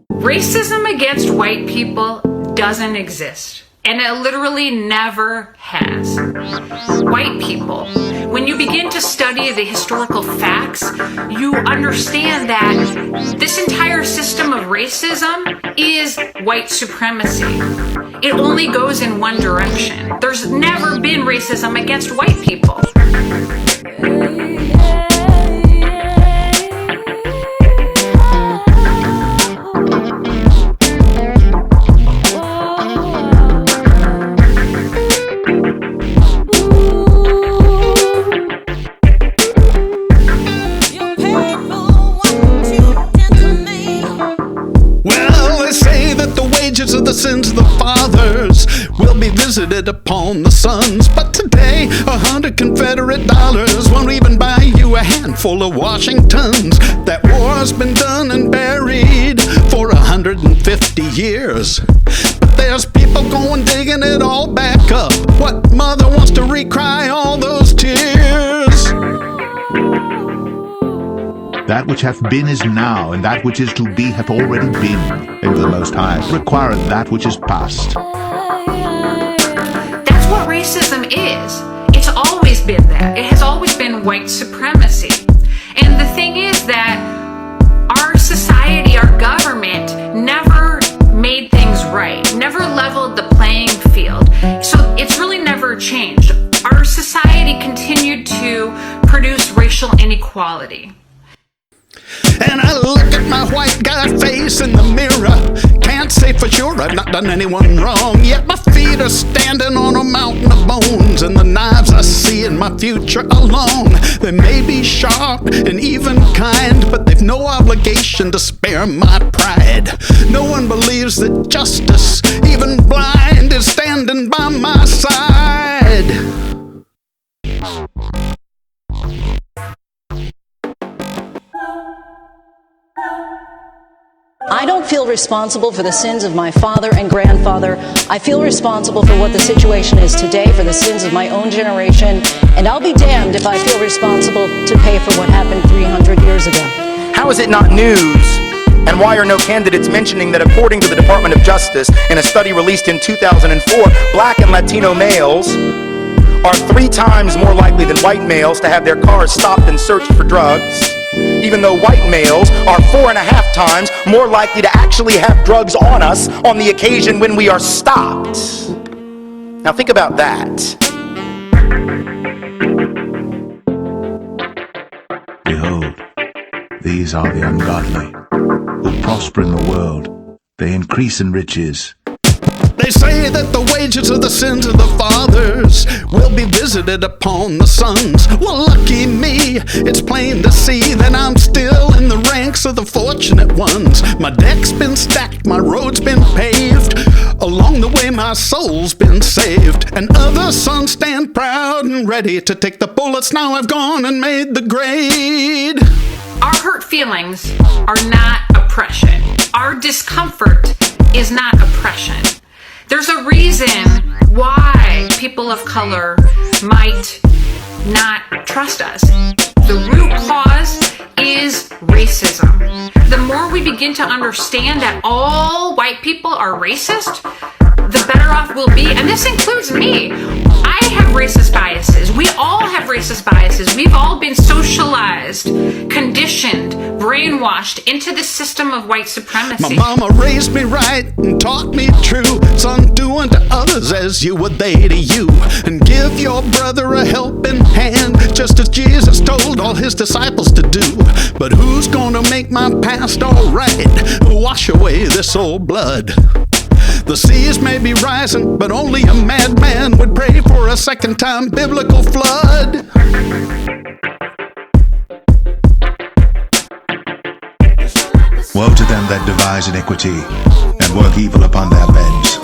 Racism against white people doesn't exist, and it literally never has. White people, when you begin to study the historical facts, you understand that this entire system of racism is white supremacy. It only goes in one direction. There's never been racism against white people. Of the sins of the fathers will be visited upon the sons. But today, 100 Confederate dollars won't even buy you a handful of Washingtons. That war's been done and buried for 150 years. But there's people going digging it all back up. What mother wants to recry all those tears? That which hath been is now, and that which is to be hath already been. And the Most High requireth that which is past. That's what racism is. It's always been that. It has always been white supremacy. And the thing is that our society, our government, never made things right, never leveled the playing field. So it's really never changed. Our society continued to produce racial inequality. And I look at my white guy face in the mirror. Can't say for sure I've not done anyone wrong, yet my feet are standing on a mountain of bones, and the knives I see in my future are long. They may be sharp and even kind, but they've no obligation to spare my pride. No one believes that justice, even blind, is standing by my side. I don't feel responsible for the sins of my father and grandfather. I feel responsible for what the situation is today, for the sins of my own generation, and I'll be damned if I feel responsible to pay for what happened 300 years ago. How is it not news? And why are no candidates mentioning that according to the Department of Justice, in a study released in 2004, black and Latino males are 3 times more likely than white males to have their cars stopped and searched for drugs, even though white males are 4.5 times more likely to actually have drugs on us on the occasion when we are stopped. Now think about that. Behold, these are the ungodly, who prosper in the world, they increase in riches. They say that the wages of the sins of the fathers will be visited upon the sons. Well, lucky me, it's plain to see that I'm still in the ranks of the fortunate ones. My deck's been stacked, my road's been paved. Along the way, my soul's been saved. And other sons stand proud and ready to take the bullets. Now I've gone and made the grade. Our hurt feelings are not oppression. Our discomfort is not oppression. There's a reason why people of color might not trust us. The root cause is racism. The more we begin to understand that all white people are racist, the better off we'll be. And this includes me. I have racist biases. We all have racist biases. We've all been socialized, conditioned, brainwashed into the system of white supremacy. My mama raised me right and taught me true. Son, do unto others as you would they to you. And give your brother a helping hand, just as Jesus told all his disciples to do. But who's gonna make my past all right? Wash away this old blood. The seas may be rising, but only a madman would pray for a second-time biblical flood. Woe to them that devise iniquity, and work evil upon their beds.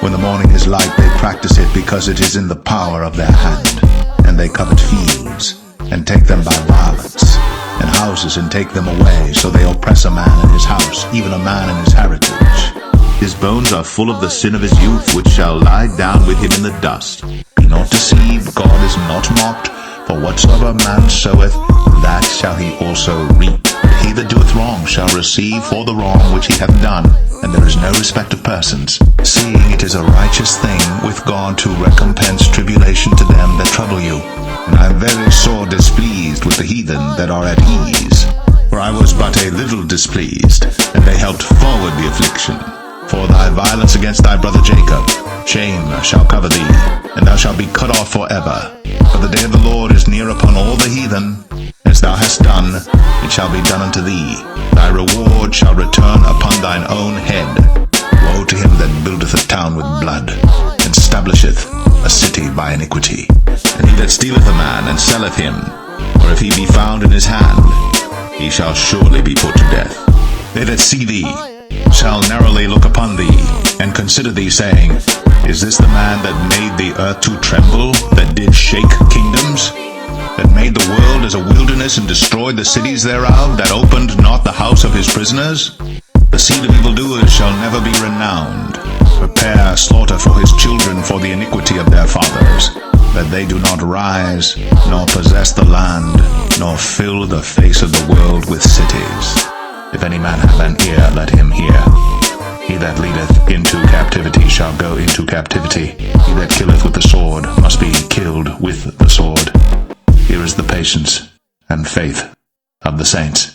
When the morning is light, they practice it, because it is in the power of their hand. And they covet fields, and take them by violence, and houses, and take them away. So they oppress a man in his house, even a man in his heritage. His bones are full of the sin of his youth, which shall lie down with him in the dust. Be not deceived, God is not mocked. For whatsoever a man soweth, that shall he also reap. He that doeth wrong shall receive for the wrong which he hath done, and there is no respect of persons, seeing it is a righteous thing with God to recompense tribulation to them that trouble you. And I am very sore displeased with the heathen that are at ease. For I was but a little displeased, and they helped forward the affliction. For thy violence against thy brother Jacob, shame shall cover thee, and thou shalt be cut off forever. For the day of the Lord is near upon all the heathen. As thou hast done, it shall be done unto thee. Thy reward shall return upon thine own head. Woe to him that buildeth a town with blood, and establisheth a city by iniquity. And he that stealeth a man and selleth him, or if he be found in his hand, he shall surely be put to death. They that see thee shall narrowly look upon thee, and consider thee, saying, Is this the man that made the earth to tremble, that did shake kingdoms? That made the world as a wilderness, and destroyed the cities thereof, that opened not the house of his prisoners? The seed of evildoers shall never be renowned. Prepare slaughter for his children for the iniquity of their fathers, that they do not rise, nor possess the land, nor fill the face of the world with cities. If any man have an ear, let him hear. He that leadeth into captivity shall go into captivity. He that killeth with the sword must be killed with the sword. Here is the patience and faith of the saints.